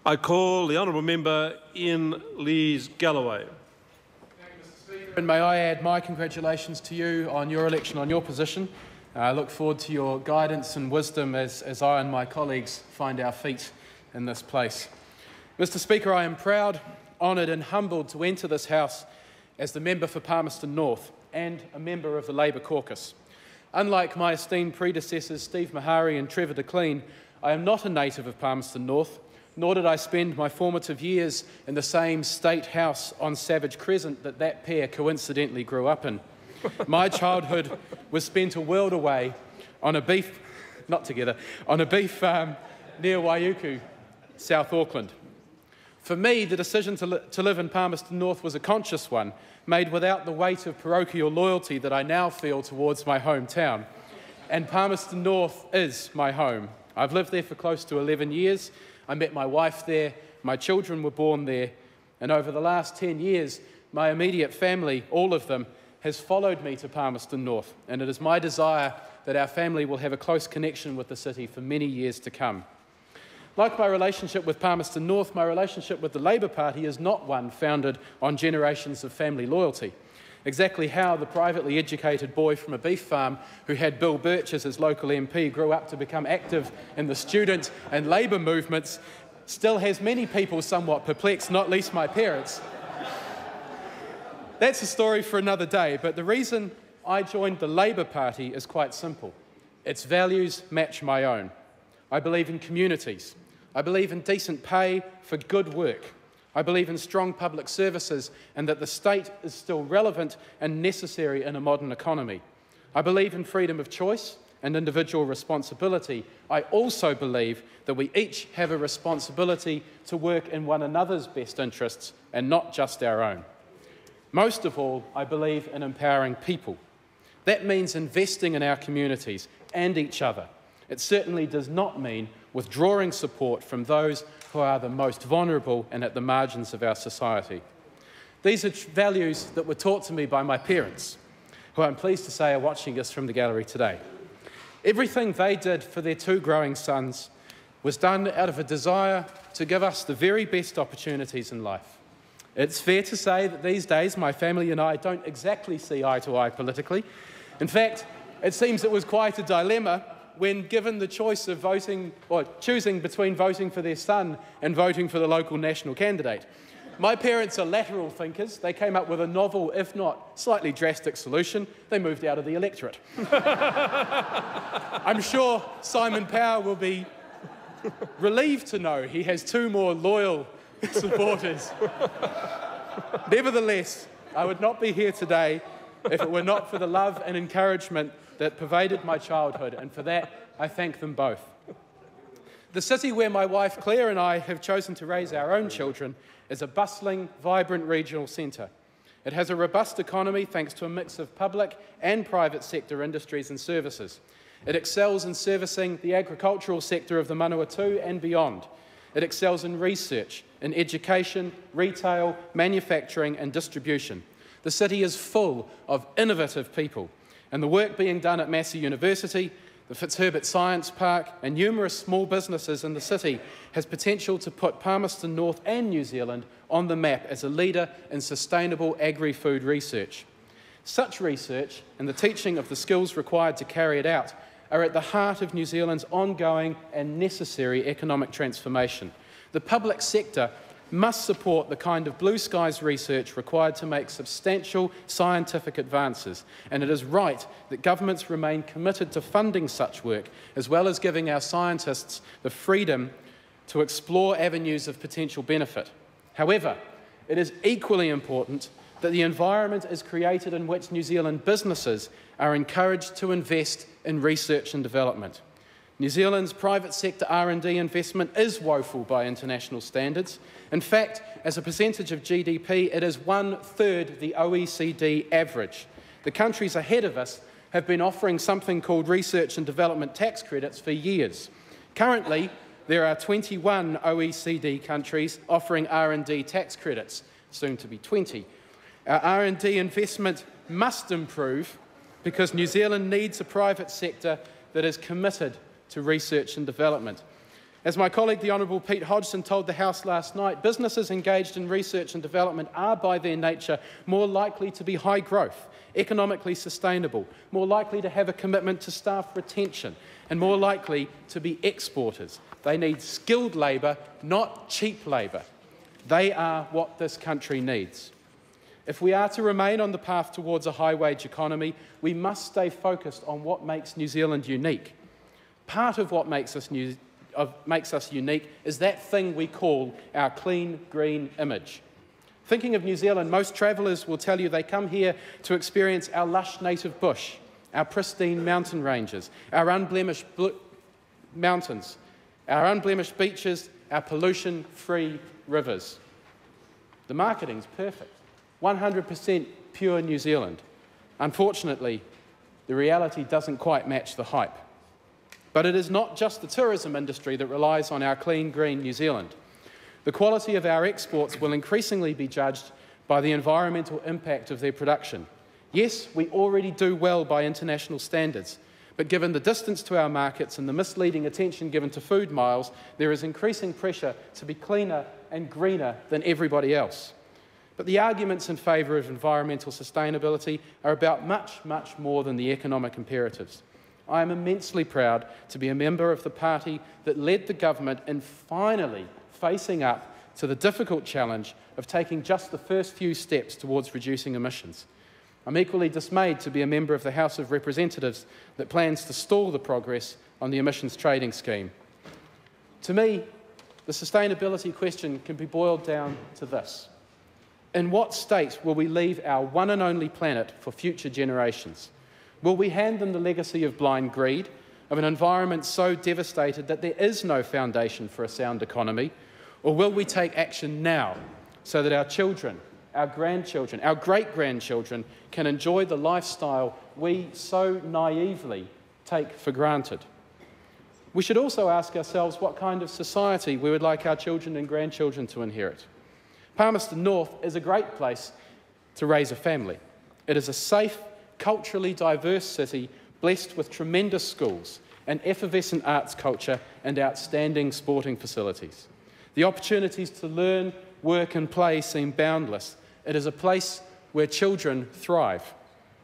I call the honourable member Iain Lees-Galloway. And may I add my congratulations to you on your election, on your position. I look forward to your guidance and wisdom as I and my colleagues find our feet in this place. Mr Speaker, I am proud, honoured and humbled to enter this House as the member for Palmerston North and a member of the Labour caucus. Unlike my esteemed predecessors Steve Mahari and Trevor DeClean, I am not a native of Palmerston North, nor did I spend my formative years in the same state house on Savage Crescent that pair coincidentally grew up in. My childhood was spent a world away on a beef farm near Waiuku, South Auckland. For me, the decision to live in Palmerston North was a conscious one, made without the weight of parochial loyalty that I now feel towards my hometown. And Palmerston North is my home. I've lived there for close to 11 years. I met my wife there, my children were born there, and over the last 10 years, my immediate family, all of them, has followed me to Palmerston North, and it is my desire that our family will have a close connection with the city for many years to come. Like my relationship with Palmerston North, my relationship with the Labour Party is not one founded on generations of family loyalty. Exactly how the privately educated boy from a beef farm who had Bill Birch as his local MP grew up to become active in the student and Labour movements still has many people somewhat perplexed, not least my parents. That's a story for another day, but the reason I joined the Labour Party is quite simple. Its values match my own. I believe in communities. I believe in decent pay for good work. I believe in strong public services and that the state is still relevant and necessary in a modern economy. I believe in freedom of choice and individual responsibility. I also believe that we each have a responsibility to work in one another's best interests and not just our own. Most of all, I believe in empowering people. That means investing in our communities and each other. It certainly does not mean withdrawing support from those who are the most vulnerable and at the margins of our society. These are values that were taught to me by my parents, who I'm pleased to say are watching us from the gallery today. Everything they did for their two growing sons was done out of a desire to give us the very best opportunities in life. It's fair to say that these days my family and I don't exactly see eye to eye politically. In fact, it seems it was quite a dilemma when given the choice of voting or choosing between voting for their son and voting for the local national candidate. My parents are lateral thinkers. They came up with a novel, if not slightly drastic solution. They moved out of the electorate. I'm sure Simon Power will be relieved to know he has two more loyal supporters. Nevertheless, I would not be here today if it were not for the love and encouragement that pervaded my childhood, and for that, I thank them both. The city where my wife Claire and I have chosen to raise our own children is a bustling, vibrant regional centre. It has a robust economy thanks to a mix of public and private sector industries and services. It excels in servicing the agricultural sector of the Manawatu and beyond. It excels in research, in education, retail, manufacturing and distribution. The city is full of innovative people, and the work being done at Massey University, the Fitzherbert Science Park and numerous small businesses in the city has potential to put Palmerston North and New Zealand on the map as a leader in sustainable agri-food research. Such research and the teaching of the skills required to carry it out are at the heart of New Zealand's ongoing and necessary economic transformation. The public sector must support the kind of blue skies research required to make substantial scientific advances, and it is right that governments remain committed to funding such work, as well as giving our scientists the freedom to explore avenues of potential benefit. However, it is equally important that the environment is created in which New Zealand businesses are encouraged to invest in research and development. New Zealand's private sector R&D investment is woeful by international standards. In fact, as a percentage of GDP, it is 1/3 the OECD average. The countries ahead of us have been offering something called research and development tax credits for years. Currently, there are 21 OECD countries offering R&D tax credits, soon to be 20. Our R&D investment must improve because New Zealand needs a private sector that is committed to research and development. As my colleague, the Honourable Pete Hodgson, told the House last night, businesses engaged in research and development are, by their nature, more likely to be high growth, economically sustainable, more likely to have a commitment to staff retention, and more likely to be exporters. They need skilled labour, not cheap labour. They are what this country needs. If we are to remain on the path towards a high-wage economy, we must stay focused on what makes New Zealand unique. Part of what makes us unique is that thing we call our clean, green image. Thinking of New Zealand, most travellers will tell you they come here to experience our lush native bush, our pristine mountain ranges, our unblemished mountains, our unblemished beaches, our pollution-free rivers. The marketing's perfect. 100% pure New Zealand. Unfortunately, the reality doesn't quite match the hype. But it is not just the tourism industry that relies on our clean, green New Zealand. The quality of our exports will increasingly be judged by the environmental impact of their production. Yes, we already do well by international standards, but given the distance to our markets and the misleading attention given to food miles, there is increasing pressure to be cleaner and greener than everybody else. But the arguments in favour of environmental sustainability are about much, much more than the economic imperatives. I am immensely proud to be a member of the party that led the government in finally facing up to the difficult challenge of taking just the first few steps towards reducing emissions. I'm equally dismayed to be a member of the House of Representatives that plans to stall the progress on the emissions trading scheme. To me, the sustainability question can be boiled down to this. In what state will we leave our one and only planet for future generations? Will we hand them the legacy of blind greed, of an environment so devastated that there is no foundation for a sound economy? Or will we take action now so that our children, our grandchildren, our great-grandchildren can enjoy the lifestyle we so naively take for granted? We should also ask ourselves what kind of society we would like our children and grandchildren to inherit. Palmerston North is a great place to raise a family. It is a safe, culturally diverse city blessed with tremendous schools, an effervescent arts culture and outstanding sporting facilities. The opportunities to learn, work and play seem boundless. It is a place where children thrive.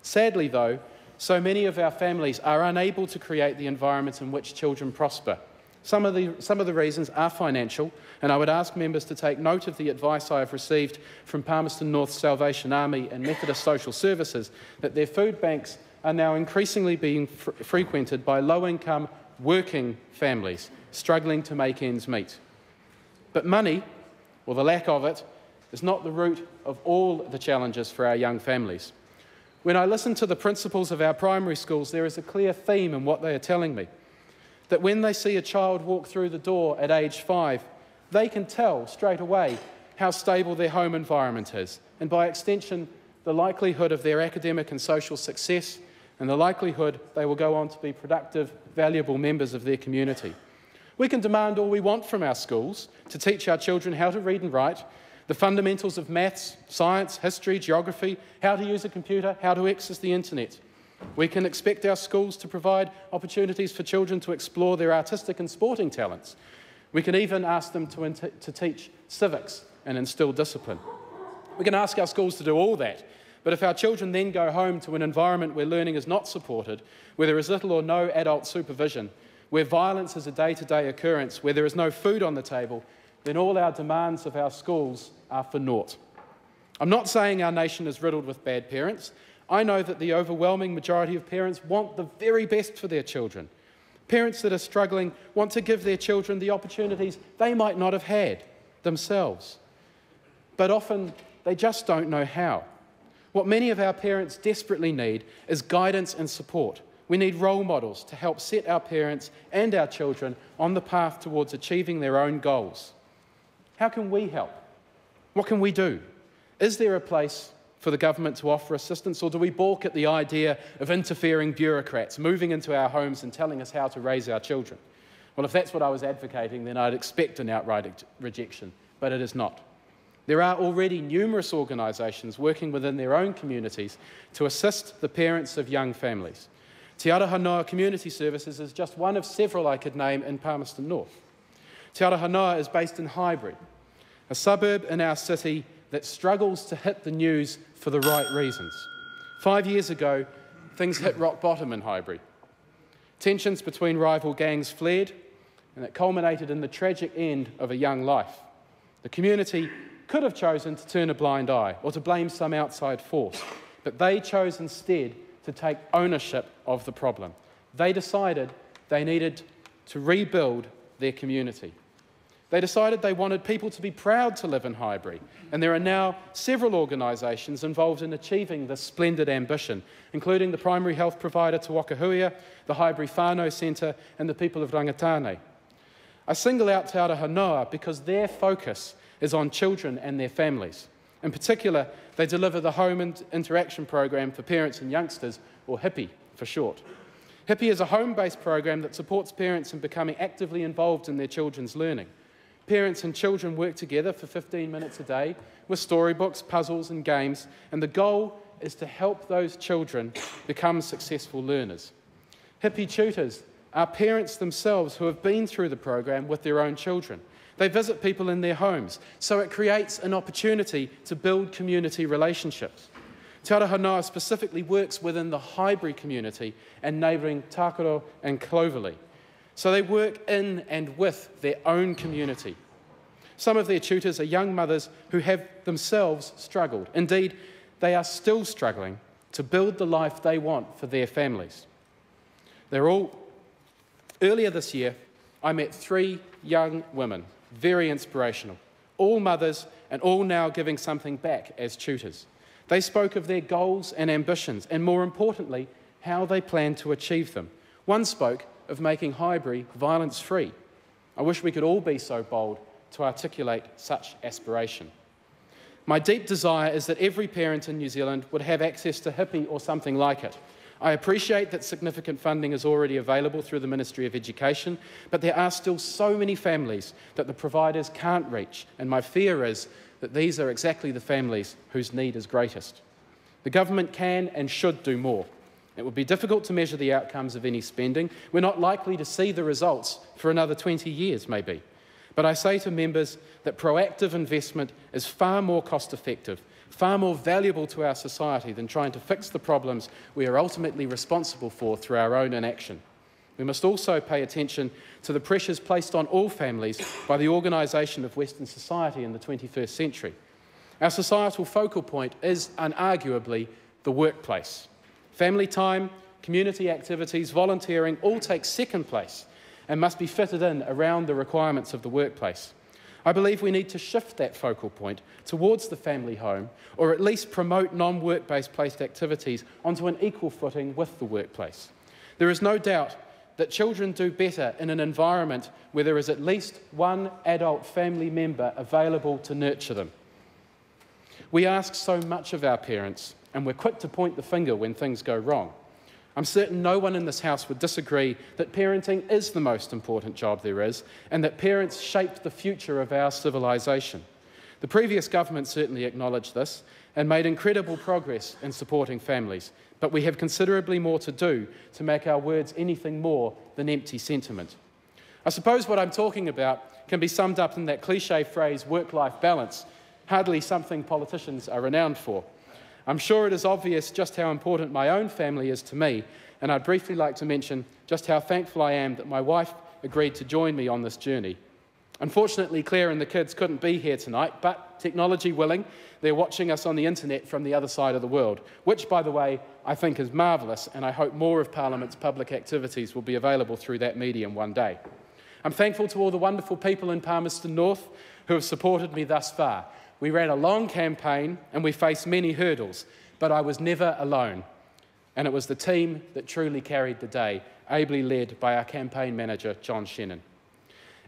Sadly, though, so many of our families are unable to create the environment in which children prosper. Some of the reasons are financial, and I would ask members to take note of the advice I have received from Palmerston North's Salvation Army and Methodist Social Services that their food banks are now increasingly being frequented by low-income, working families struggling to make ends meet. But money, or the lack of it, is not the root of all the challenges for our young families. When I listen to the principals of our primary schools, there is a clear theme in what they are telling me. That when they see a child walk through the door at age 5, they can tell straight away how stable their home environment is, and by extension, the likelihood of their academic and social success, and the likelihood they will go on to be productive, valuable members of their community. We can demand all we want from our schools to teach our children how to read and write, the fundamentals of maths, science, history, geography, how to use a computer, how to access the internet. We can expect our schools to provide opportunities for children to explore their artistic and sporting talents. We can even ask them to teach civics and instill discipline. We can ask our schools to do all that, but if our children then go home to an environment where learning is not supported, where there is little or no adult supervision, where violence is a day-to-day occurrence, where there is no food on the table, then all our demands of our schools are for naught. I'm not saying our nation is riddled with bad parents. I know that the overwhelming majority of parents want the very best for their children. Parents that are struggling want to give their children the opportunities they might not have had themselves. But often, they just don't know how. What many of our parents desperately need is guidance and support. We need role models to help set our parents and our children on the path towards achieving their own goals. How can we help? What can we do? Is there a place for the government to offer assistance, or do we balk at the idea of interfering bureaucrats moving into our homes and telling us how to raise our children? Well, if that's what I was advocating, then I'd expect an outright rejection, but it is not. There are already numerous organisations working within their own communities to assist the parents of young families. Te Aroha Noa Community Services is just one of several I could name in Palmerston North. Te Aroha is based in Highbury, a suburb in our city that struggles to hit the news for the right reasons. 5 years ago, things hit rock bottom in Highbury. Tensions between rival gangs flared, and it culminated in the tragic end of a young life. The community could have chosen to turn a blind eye or to blame some outside force, but they chose instead to take ownership of the problem. They decided they needed to rebuild their community. They decided they wanted people to be proud to live in Highbury, and there are now several organisations involved in achieving this splendid ambition, including the primary health provider Te Wakahuia, the Highbury Whānau Centre and the people of Rangatane. I single out Te Aroha because their focus is on children and their families. In particular, they deliver the Home Interaction Program for Parents and Youngsters, or HIPPY for short. HIPPY is a home-based program that supports parents in becoming actively involved in their children's learning. Parents and children work together for 15 minutes a day with storybooks, puzzles and games, and the goal is to help those children become successful learners. HIPPY tutors are parents themselves who have been through the program with their own children. They visit people in their homes, so it creates an opportunity to build community relationships. Te Aroha specifically works within the Highbury community and neighbouring Takaro and Clovelly. So they work in and with their own community. Some of their tutors are young mothers who have themselves struggled. Indeed, they are still struggling to build the life they want for their families. Earlier this year, I met 3 young women, very inspirational, all mothers and all now giving something back as tutors. They spoke of their goals and ambitions, and more importantly, how they plan to achieve them. One spoke of making Highbury violence-free. I wish we could all be so bold to articulate such aspiration. My deep desire is that every parent in New Zealand would have access to HIPPY or something like it. I appreciate that significant funding is already available through the Ministry of Education, but there are still so many families that the providers can't reach, and my fear is that these are exactly the families whose need is greatest. The government can and should do more. It would be difficult to measure the outcomes of any spending. We're not likely to see the results for another 20 years, maybe. But I say to members that proactive investment is far more cost-effective, far more valuable to our society than trying to fix the problems we are ultimately responsible for through our own inaction. We must also pay attention to the pressures placed on all families by the organisation of Western society in the 21st century. Our societal focal point is unarguably the workplace. Family time, community activities, volunteering all take second place and must be fitted in around the requirements of the workplace. I believe we need to shift that focal point towards the family home, or at least promote non-work-based placed activities onto an equal footing with the workplace. There is no doubt that children do better in an environment where there is at least one adult family member available to nurture them. We ask so much of our parents, and we're quick to point the finger when things go wrong. I'm certain no one in this house would disagree that parenting is the most important job there is, and that parents shape the future of our civilization. The previous government certainly acknowledged this and made incredible progress in supporting families, but we have considerably more to do to make our words anything more than empty sentiment. I suppose what I'm talking about can be summed up in that cliché phrase, work-life balance, hardly something politicians are renowned for. I'm sure it is obvious just how important my own family is to me, and I'd briefly like to mention just how thankful I am that my wife agreed to join me on this journey. Unfortunately, Claire and the kids couldn't be here tonight, but technology willing, they're watching us on the internet from the other side of the world, which, by the way, I think is marvellous, and I hope more of Parliament's public activities will be available through that medium one day. I'm thankful to all the wonderful people in Palmerston North who have supported me thus far. We ran a long campaign and we faced many hurdles, but I was never alone. And it was the team that truly carried the day, ably led by our campaign manager, John Shannon.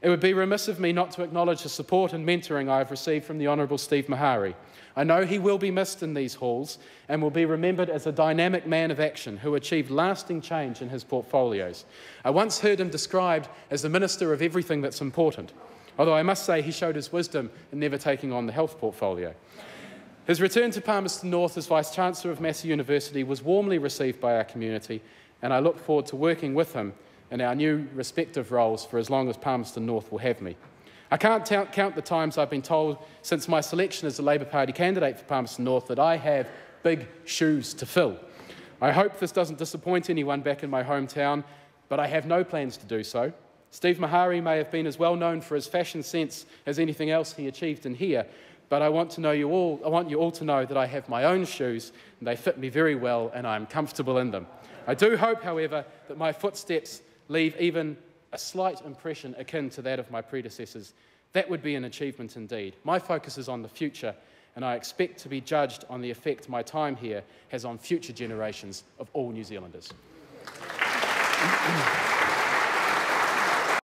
It would be remiss of me not to acknowledge the support and mentoring I have received from the Honourable Steve Mahari. I know he will be missed in these halls and will be remembered as a dynamic man of action who achieved lasting change in his portfolios. I once heard him described as the minister of everything that's important, although I must say he showed his wisdom in never taking on the health portfolio. His return to Palmerston North as Vice-Chancellor of Massey University was warmly received by our community, and I look forward to working with him in our new respective roles for as long as Palmerston North will have me. I can't count the times I've been told since my selection as the Labour Party candidate for Palmerston North that I have big shoes to fill. I hope this doesn't disappoint anyone back in my hometown, but I have no plans to do so. Steve Mahari may have been as well known for his fashion sense as anything else he achieved in here, but I want you all to know that I have my own shoes, and they fit me very well, and I am comfortable in them. I do hope, however, that my footsteps leave even a slight impression akin to that of my predecessors. That would be an achievement indeed. My focus is on the future, and I expect to be judged on the effect my time here has on future generations of all New Zealanders.